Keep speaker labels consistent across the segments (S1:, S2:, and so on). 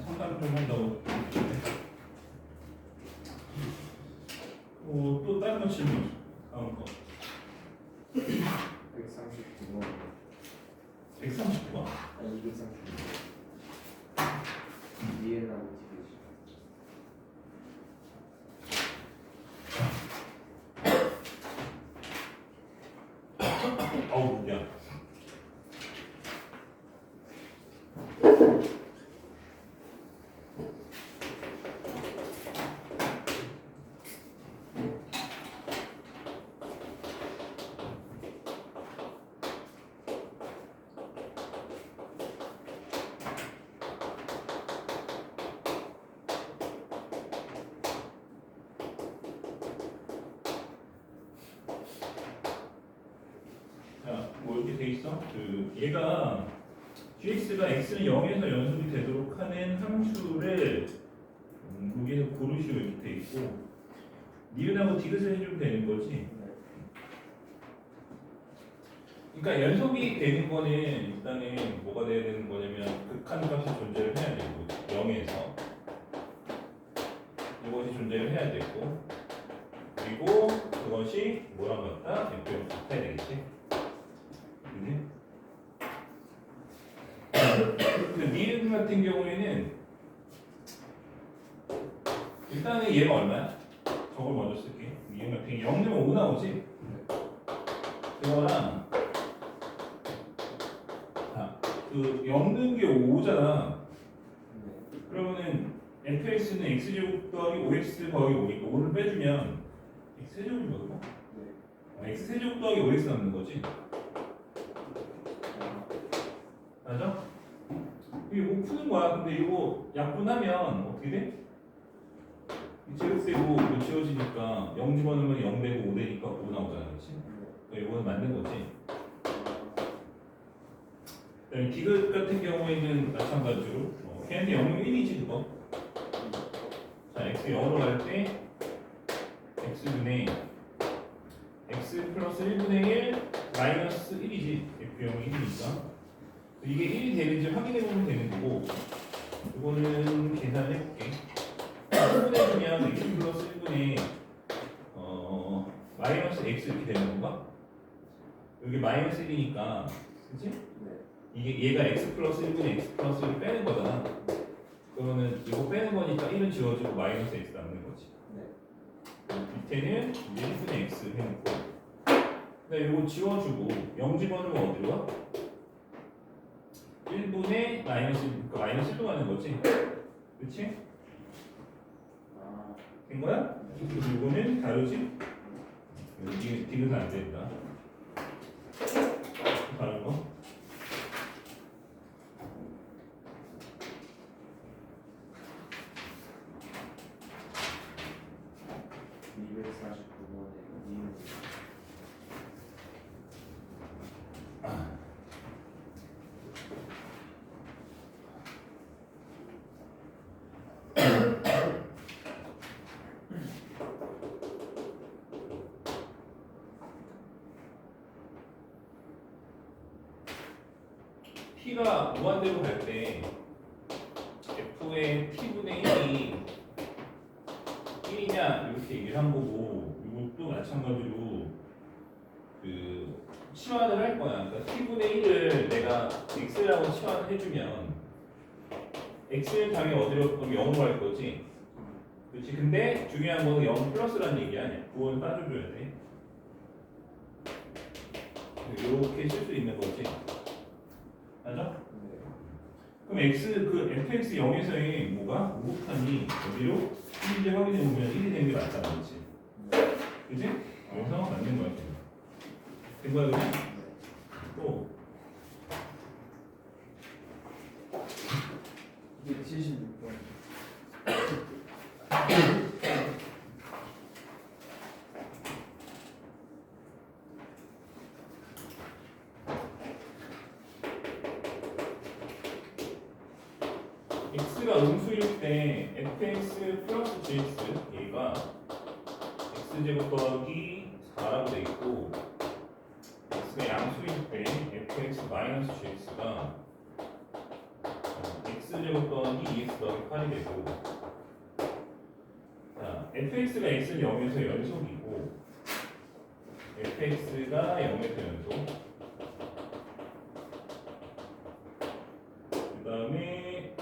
S1: 상담 좀 한다고. 또 다른 거 질문. 다음 거.
S2: 139번
S1: 139번.
S2: 아니 239번 이해나고 디귿이
S1: 어우, 야. 자, 뭐 이렇게 돼 있어? 얘가 gx가 x는 0에서 연속이 되도록 하는 함수를 여기서 고르시오 이렇게 돼 있고 니은하고 디귿을 해주면 되는 거지. 그러니까 연속이 되는 거는 일단은 뭐가 돼야 되는 거냐면 극한값이 존재를 해야 되고 0에서 이것이 존재를 해야 되고 그리고 그것이 뭐랑 같다? f랑 같아야 되겠지. 그 니은 같은 경우에는 일단은 얘가 얼마야? 저걸 먼저 쓸게. 니은 같은 경우 0 넣으면 5 나오지? 그거랑 그 0 넣은 게 5잖아. 그러면은 fx는 x제곱 더하기 5x 더하기 5니까 5를 빼주면 x세제곱이 뭐고? x세제곱 더하기 5x 남는 거지? 맞아? 이게 뭐 푸는 거야. 근데 이거 약분하면 어떻게 돼? 이 제곱되고 이거 지워지니까 0 집어넣으면 0 되고 5 되니까 5 나오잖아. 그렇지? 그러니까 이거는 맞는 거지. 그다음에 디귿 같은 경우에는 마찬가지로 걔한테 0은 1이지 그거. 자, x 0으로 갈 때 x분의 x 플러스 1분의 1 마이너스 1이지. f0이 1이니까. 이게 1이 되는지 확인해보면 되는 거고 이거는 계산해볼게. 1분의 주면 x 플러스 1분의 마이너스 x 이렇게 되는 건가? 여기 마이너스 1이니까 그치? 이게 얘가 x 플러스 1분의 x 플러스 1을 빼는 거잖아. 그러면 이거 빼는 거니까 1은 지워지고 마이너스 x 남는 거지. 밑에는 이제 1분의 x 해놓고 근데 이거 지워주고 0 집어넣으면 어디로 가? 1분의 마이너스 1, 그러니까 마이너스 1로 가는 거지. 그치? 된 거야? 그리고 이거는 다르지? 디귿은 안 된다. 다른 거? t가 무한대로 갈 때 f의 t분의 1이 1이냐 이렇게 얘기를 한 거고 이것도 마찬가지로 그 치환을 할 거야. 그러니까 t분의 1을 내가 x라고 치환을 해주면 x는 당연히 어디로 0으로 갈 거지. 그렇지. 근데 중요한 거는 0 플러스라는 얘기 아니야. 그거는 따져줘야 돼. 이렇게 쓸 수 있는 거지. 맞아? 그럼 x 그 fx 0에서의 뭐가 5 곱하기 어디로 1인지 확인해 보면 1이 되는 게 맞잖아, 그렇지? 그지? 여기서 맞는 거야. 된 거야, 그냥? 또
S2: 이게 76번
S1: x가 음수일 때 fx 플러스 gx 얘가 x제곱 더하기 4라고 돼 있고 x가 양수일 때 fx 마이너스 gx가 x제곱 더하기 2x 더하기 8이 되고 자 fx가 x는 0에서 연속이고 fx가 0에서 연속 그 다음에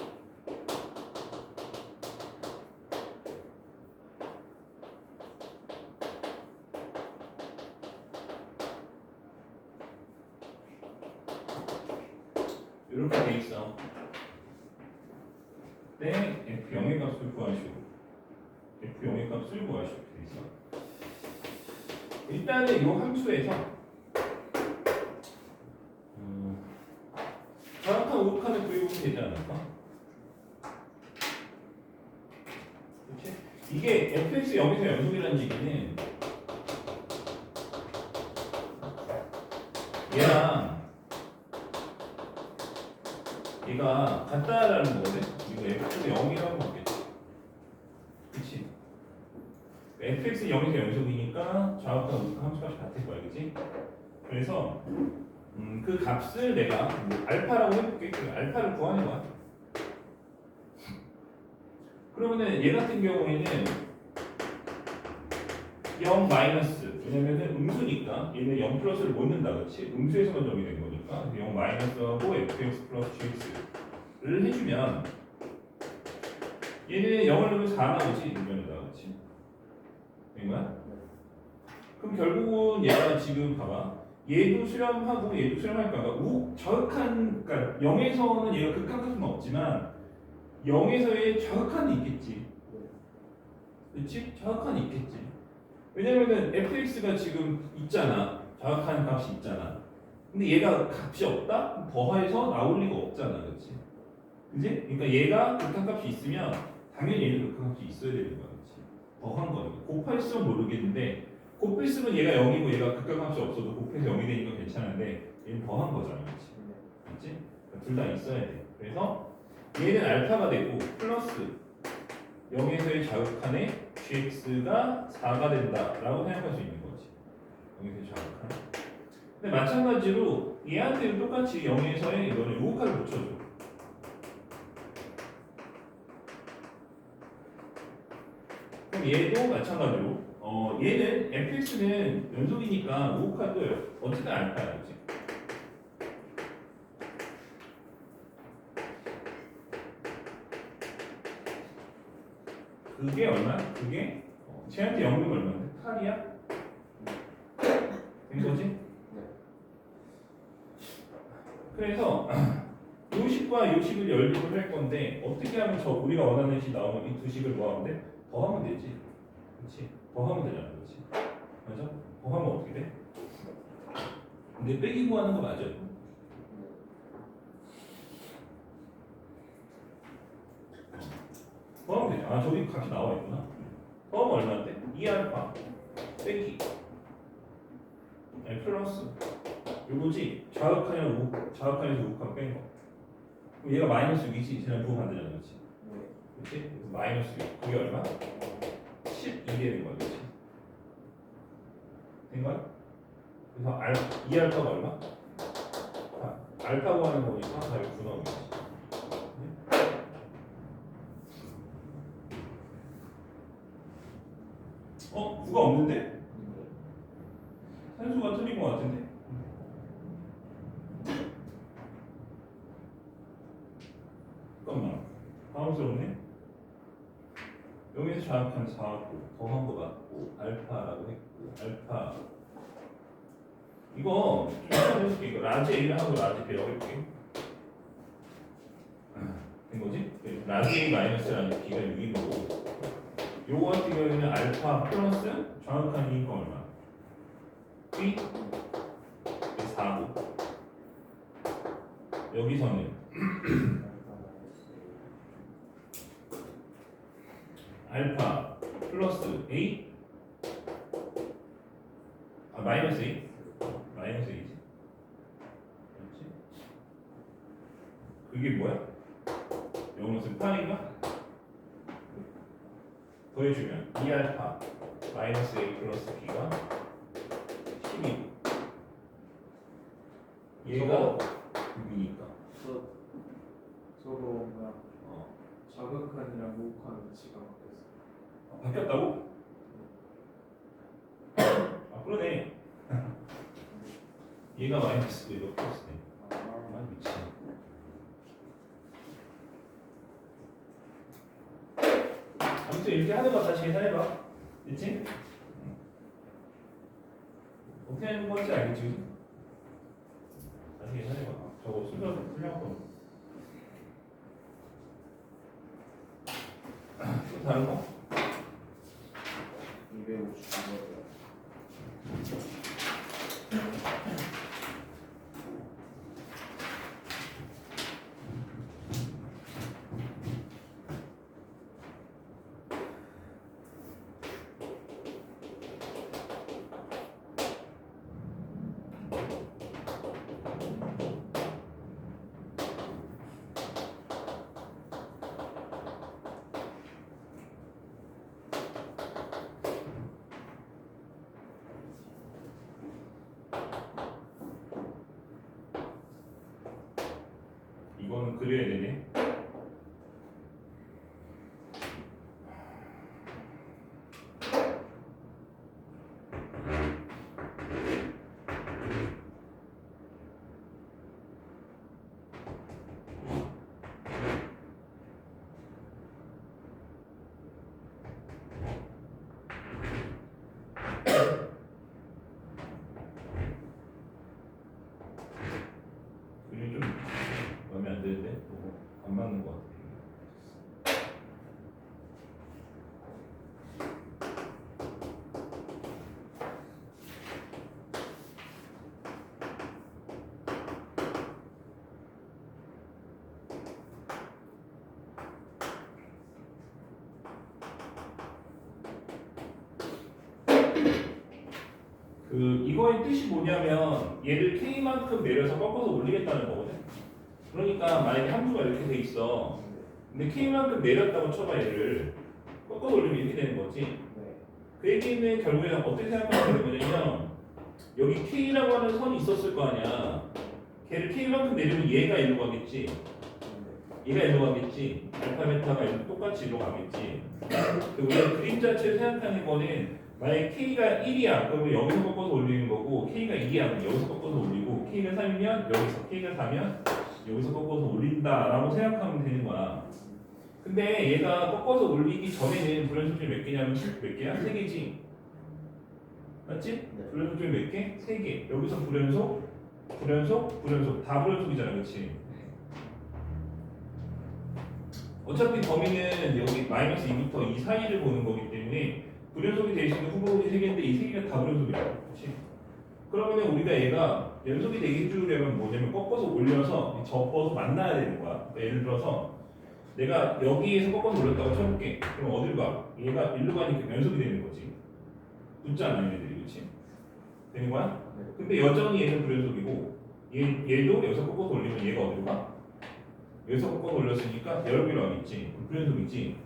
S1: 이렇게 돼 있어. 네, f0의 값을 구하시오. f0의 값을 구하시오. 돼 있어. 일단은 이 함수에서 정확한 우극한을 그리면 되지 않을까? 그렇지? 이게 fx 0에서 연속이라는 얘기는 얘가 같다라는 거거든? 이거 fx가 0이라고 보겠지. 그치? fx 0에서 연속이니까 좌우가 함수값이 같을 거야, 그치? 그래서 그 값을 내가 알파라고 해볼게. 그 알파를 구하는 거야. 그러면은 얘 같은 경우에는 0 마이너스, 왜냐면은 음수니까 얘는 0 플러스를 못 넣는다, 그렇지? 음수에서만 적이 된 거니까 0 마이너스하고 fx 플러스 gx를 해주면 얘는 0을 넣으면 4 나오지, 이면에다, 그렇지? 된 거야? 그럼 결국은 얘가 지금 봐봐, 얘도 수렴하고 얘도 수렴할까? 그러니까 저극한, 그러니까 0에서는 얘가 극한값은 없지만 0에서의 저극한이 있겠지, 그렇지? 저극한이 있겠지. 왜냐면은 fx가 지금 있잖아. 자극하는 값이 있잖아. 근데 얘가 값이 없다? 더해서 나올 리가 없잖아. 그렇지? 그지? 그러니까 얘가 극한값이 있으면 당연히 얘는 극한값이 있어야 되는 거야. 그렇지? 더한 거니까. 곱할수록 모르겠는데 곱했으면 얘가 0이고 얘가 극한값이 없어도 곱해서 0이 되니까 괜찮은데 얘는 더한 거잖아. 그렇지? 맞지? 그러니까 둘 다 있어야 돼. 그래서 얘는 알파가 되고 플러스 0에서의 자극한에 gx가 4가 된다라고 생각할 수 있는 거지. 0에서의 자극한. 근데 마찬가지로 얘한테는 똑같이 0에서의 이거는 요거까지 붙여줘. 그럼 얘도 마찬가지로 얘는 fx는 연속이니까 요거까지도 어쨌든 알파야, 그렇지? 그게 얼마? 그게 쟤한테 0은 얼마인데? 8이야? 된 거지? 그래서 요식과 요식을 연립을 할 건데 어떻게 하면 저 우리가 원하는 식 나오면 이 두 식을 뭐 하면 돼? 더하면 되지. 그렇지? 더하면 되잖아. 그렇지? 맞아? 더하면 어떻게 돼? 근데 빼기 구하는 거 맞아? 더하면 되지. 아 저기 값이 나와 있구나. 더하면 얼마인데? 2알파 빼기 플러스 요거지. 자극하면서 우극한 뺀 거. 그럼 얘가 마이너스 6이지. 쟤는 부호 반대잖아, 그렇지? 그렇지? 그래서 마이너스 6. 그게 얼마? 12 되는 거야, 그렇지? 된 거야? 그래서 2알파가 얼마? 알파 구하는 거니까 다 이거 9 나오는 거지. 어? 9가 없는데? 산수가 틀린 거 같은데? 잠깐만, 당황스럽네. 여기서 자극한 4고 더한 거 같고 알파라고 했고 알파 이거 좀 해볼게. 이거 라지 A를 하고 라지 B라고 해볼게. 된 거지? 라지 A 마이너스라는 B가 6인 거고 요거 같은 경우에는 알파 플러스 정확한 E가 얼마? B 4고 여기서는 알파 플러스 A 마이너스 A 마이너스 A지. 그렇지? 그게 뭐야? 영어로 쓴 8인가? 더해주면 2알파 마이너스 A 플러스 B가 12 얘가 6이니까
S2: 저거 뭐야? 가극한이랑 무극한 위치가 바뀌었어.
S1: 바뀌었다고? 아 그러네. 얘가 마이너스고 이거 플러스네. 아 미친. 아무튼 이렇게 하는 거 다시 계산해봐. 됐지? 어떻게 하는 건지 알겠지? 그지? 다시 계산해봐. 저거 순서로 풀려고. 또 다른 거?
S2: 259번.
S1: 이거는 그려야 되네. 그림이 좀 마음에 안 드는데 안 맞는 것 같아. 이거의 뜻이 뭐냐면 얘를 K만큼 내려서 꺾어서 올리겠다는 거거든. 그러니까 만약에 함수가 이렇게 돼 있어. 근데 K만큼 내렸다고 쳐봐 얘를 꺾어서 올리면 이렇게 되는 거지.
S2: 네.
S1: 그 얘기는 결국에는 어떻게 생각하면 되는 거냐면 여기 K라고 하는 선이 있었을 거 아니야. 걔를 K만큼 내리면 얘가 일로 가겠지. 얘가 일로 가겠지. 알파 베타가 일로 똑같이 일로 가겠지. 우리가 그림 자체를 생각하는 거는 만약에 K가 1이야 그러면 여기서 꺾어서 올리는 거고 K가 2야 그러면 여기서 꺾어서 올리고 K가 3이면 여기서 K가 4면 여기서 꺾어서 올린다라고 생각하면 되는 거야. 근데 얘가 꺾어서 올리기 전에는 불연속점이 몇 개냐면 몇 개야? 3개지. 맞지?
S2: 네.
S1: 불연속점이 몇 개? 3개. 여기서 불연속, 불연속, 불연속 다 불연속이잖아, 그렇지? 어차피 범위는 여기 마이너스 2부터 2 사이를 보는 거기 때문에 불연속이 되어 있는 후보물이 3개인데 이 3개가 다 불연속이야, 그렇지? 그러면 우리가 얘가 연속이 되게 해주려면 뭐냐면 꺾어서 올려서 접어서 만나야 되는 거야. 그러니까 예를 들어서 내가 여기에서 꺾어서 올렸다고 쳐볼게. 그럼 어딜 가? 얘가 일로 가니까 연속이 되는 거지. 붙잖아 얘네들이, 그렇지? 되는 거야?
S2: 네.
S1: 근데 여전히 얘는 불연속이고 얘도 여기서 꺾어서 올리면 얘가 어디로 가? 여기서 꺾어서 올렸으니까 여러 개로 가겠지. 불연속이지.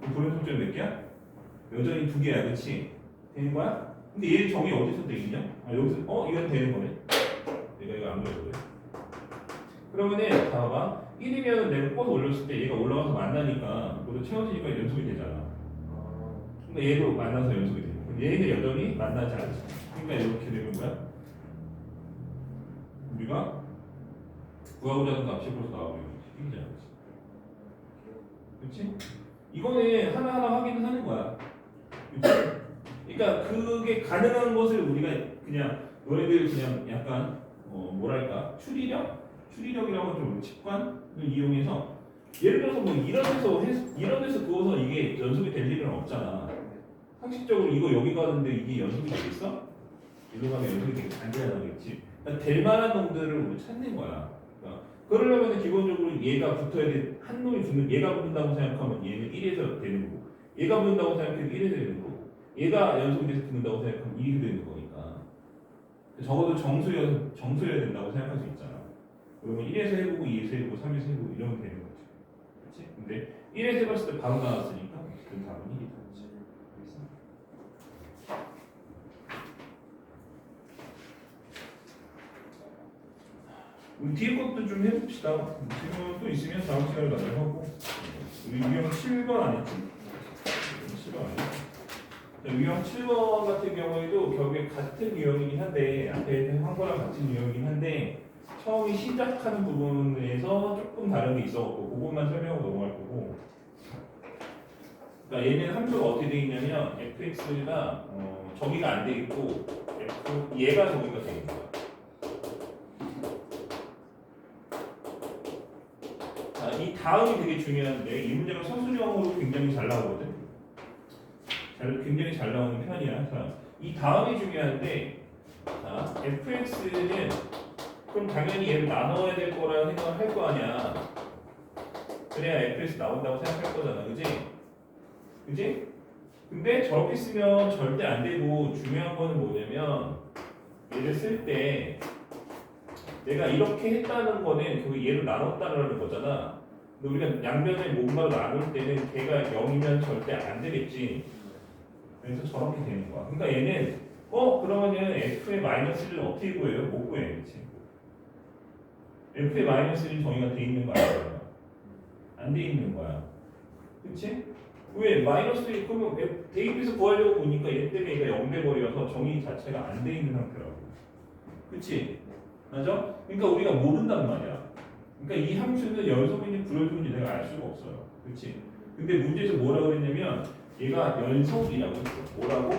S1: 그 불연속점이 몇 개야? 여전히 2개야, 그렇지? 되는 거야? 근데 얘 정의 어디서 되겠냐? 아 여기서 이건 되는 거네. 내가 이거 안 그려도 돼. 그러면은 봐봐. 1이면 내가 꺾어서 올렸을 때 얘가 올라가서 만나니까 모두 채워지니까 연속이 되잖아. 그러니까 얘도 만나서 연속이 돼. 얘는 여전히 만나지 않지. 그러니까 이렇게 되는 거야. 우리가 구하고자 하는 값이 벌써 나오고 있잖아. 그렇지? 이거는 하나하나 확인을 하는 거야. 그렇지? 그러니까 그게 가능한 것을 우리가 그냥 너희들 그냥 약간 뭐랄까 추리력이라고 좀 직관을 이용해서 예를 들어서 뭐 이런 데서 그어서 이게 연속이 될 일은 없잖아. 상식적으로 이거 여기 가는데 이게 연속이 되겠어? 일로 가면 연속이 되겠지? 안 되겠지. 그러니까 될 만한 놈들을 우리 찾는 거야. 그러니까 그러려면 기본적으로 얘가 붙어야 돼. 한 놈이 붙는 얘가 붙는다고 생각하면 얘는 1에서 되는 거고 얘가 붙는다고 생각해도 1에서 되는 거고 얘가 연속이 돼서 붙는다고 생각하면 2가 되는 거니까 적어도 정수여야 된다고 생각할 수 있잖아. 그러면 1에서 해보고 2에서 해보고 3에서 해보고 이러면 되는 거지. 그렇지? 근데 1에서 해봤을 때 바로 나왔으니까 그 답은 1이 되지. 우리 뒤에 것도 좀 해봅시다. 질문 또 있으면 다음 시간에 나중에 하고. 우리 유형 7번 안 했지? 7번 안 했지? 자, 유형 7번 같은 경우에도 결국에 같은 유형이긴 한데 앞에 한 거랑 같은 유형이긴 한데 처음에 시작하는 부분에서 조금 다른 게 있어갖고 그것만 설명하고 넘어갈 거고. 그러니까 얘는 함수가 어떻게 되어 있냐면 fx가 저기가 안 돼 있고 얘가 저기가 돼 있는 거야. 자, 이 다음이 되게 중요한데 이 문제가 서술형으로 굉장히 잘 나오거든. 굉장히 잘 나오는 편이야. 자, 이 다음이 중요한데 자, fx는 그럼 당연히 얘를 나눠야 될 거라는 생각을 할 거 아니야. 그래야 fx 나온다고 생각할 거잖아. 그지? 그지? 근데 저렇게 쓰면 절대 안 되고 중요한 거는 뭐냐면 얘를 쓸 때 내가 이렇게 했다는 거는 결국 얘를 나눴다는 거잖아. 근데 우리가 양면을 뭔가로 나눌 때는 걔가 0이면 절대 안 되겠지. 그래서 저렇게 되는 거야. 그러니까 얘는 그러면은 f의 마이너스를 어떻게 구해요? 못 구해. 그치? f의 마이너스는 정의가 돼 있는 거 아니야? 안 돼 있는 거야. 그치? 왜? 마이너스 그러면 대입해서 구하려고 보니까 얘 때문에 얘가 0돼 버려서 정의 자체가 안 돼 있는 상태라고. 그치? 맞아? 그러니까 우리가 모른단 말이야. 그러니까 이 함수는 연속인지 불연속인지 내가 알 수가 없어요. 그치? 근데 문제에서 뭐라고 했냐면 얘가 연속이라고 했어. 뭐라고?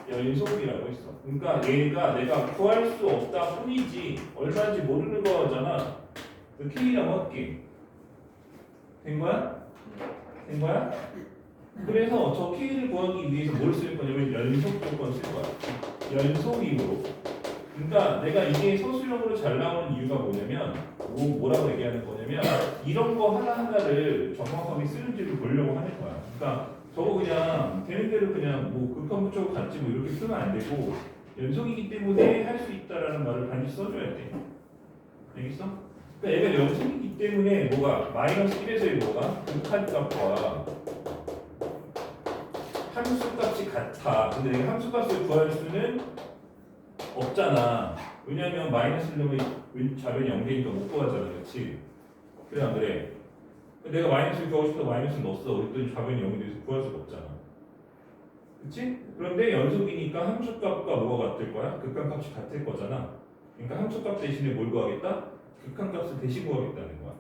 S1: 연속이라고 했어. 그러니까 얘가 내가 구할 수 없다 뿐이지 얼마인지 모르는 거잖아. 그 K라고 할게. 된 거야? 된 거야? 그래서 저 K를 구하기 위해서 뭘 쓸 거냐면 연속 조건 쓸 거야. 연속이므로. 그러니까 내가 이게 서술형으로 잘 나오는 이유가 뭐냐면 뭐라고 얘기하는 거냐면 이런 거 하나하나를 정확하게 쓰는지를 보려고 하는 거야. 그러니까 저거 그냥 되는 대로 그냥 뭐 극한부처 같지 뭐 이렇게 쓰면 안 되고 연속이기 때문에 할 수 있다라는 말을 반드시 써줘야 돼. 알겠어? 그러니까 얘가 연속이기 때문에 뭐가 마이너스 1에서의 뭐가 극한값과 함수값이 같아. 근데 내가 함수값을 구할 수는 없잖아. 왜냐면 마이너스를 넣으면 좌변이 0되니까 못 구하잖아. 그렇지? 그래 안 그래? 내가 마이너스를 구하고 싶어서 마이너스를 넣었어. 그랬더니 좌변이 0이 돼서 구할 수가 없잖아. 그치? 그런데 연속이니까 함수값과 뭐가 같을 거야? 극한값이 같을 거잖아. 그러니까 함수값 대신에 뭘 구하겠다? 극한값을 대신 구하겠다는 거야.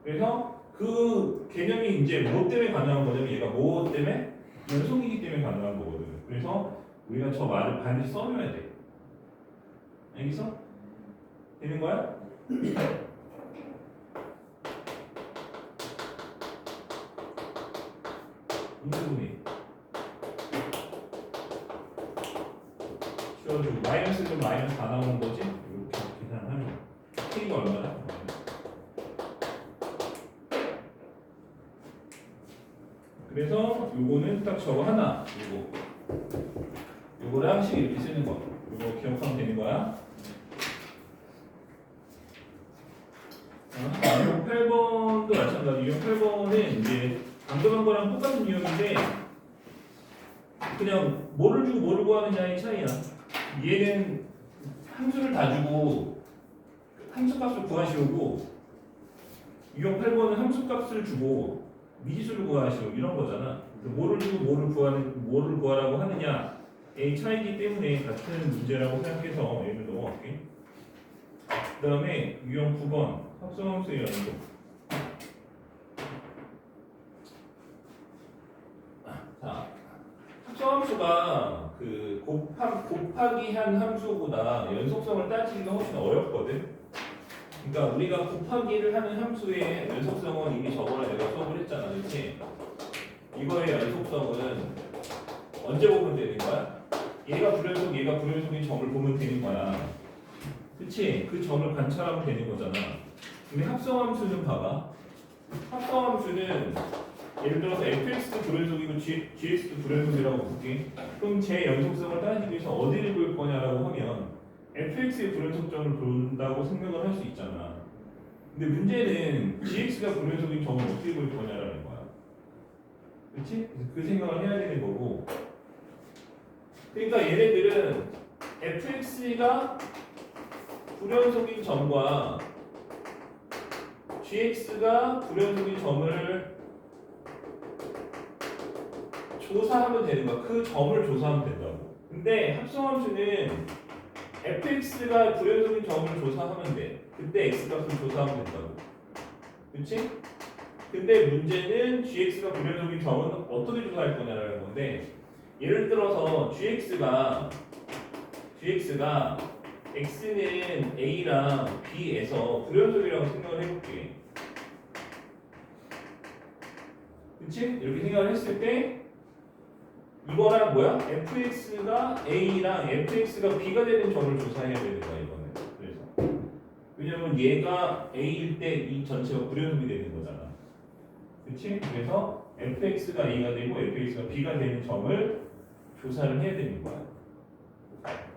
S1: 그래서 그 개념이 이제 뭐 때문에 가능한 거냐면 얘가 뭐 때문에? 연속이기 때문에 가능한 거거든. 그래서 우리가 저 말을 반드시 써줘야 돼. 알겠어? 되는 거야? 인수분해 쉬워주고 마이너스는 마이너스 다 나오는 거지? 이렇게 계산하면 K가 얼마나? 그래서 요거는 딱 저거 하나 요거를 항상 이렇게 쓰는 거 요거 기억하면 되는 거야. 유형 8번도 마찬가지. 유형 8번은 이제 방금 한 거랑 똑같은 유형인데 그냥 뭐를 주고 뭐를 구하느냐의 차이야. 얘는 함수를 다 주고 함수값을 구하시오고 유형 8번은 함수값을 주고 미지수를 구하시오 이런 거잖아. 뭐를 주고 뭐를 구하라고 하느냐의 차이기 때문에 같은 문제라고 생각해서 얘를 넘어갈게. 그 다음에 유형 9번 합성함수의 연속. 자, 합성함수가 그 곱하기 한 함수보다 연속성을 따지기가 훨씬 어렵거든. 그러니까 우리가 곱하기를 하는 함수의 연속성은 이미 저번에 내가 수업을 했잖아, 그렇지? 이거의 연속성은 언제 보면 되는 거야? 얘가 불연속인 점을 보면 되는 거야. 그치? 그 점을 관찰하면 되는 거잖아. 근데 합성함수는 봐봐. 합성함수는 예를 들어서 fx도 불연속이고 gx도 불연속이라고 볼게. 그럼 제 연속성을 따지기 위해서 어디를 볼 거냐라고 하면 fx의 불연속점을 본다고 생각을 할 수 있잖아. 근데 문제는 gx가 불연속인 점을 어떻게 볼 거냐라는 거야. 그렇지? 그 생각을 해야 되는 거고. 그러니까 얘네들은 fx가 불연속인 점과 gx가 불연속인 점을 조사하면 되는 거야. 그 점을 조사하면 된다고. 근데 합성함수는 fx가 불연속인 점을 조사하면 돼. 그때 x값을 조사하면 된다고. 그치? 근데 문제는 gx가 불연속인 점은 어떻게 조사할 거냐라는 건데, 예를 들어서 gx가 x는 a랑 b에서 불연속이라고 생각을 해볼게. 그치? 이렇게 생각을 했을 때 이거랑 뭐야? fx가 a랑 fx가 b가 되는 점을 조사해야 되는 거야 이거는. 그래서 왜냐면 얘가 a일 때 이 전체가 불연속이 되는 거잖아. 그치? 그래서 fx가 a가 되고 fx가 b가 되는 점을 조사를 해야 되는 거야.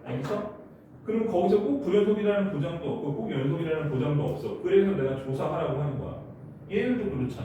S1: 알겠어? 그럼 거기서 꼭 불연속이라는 보장도 없고 꼭 연속이라는 보장도 없어. 그래서 내가 조사하라고 하는 거야. 얘들도 그렇잖아.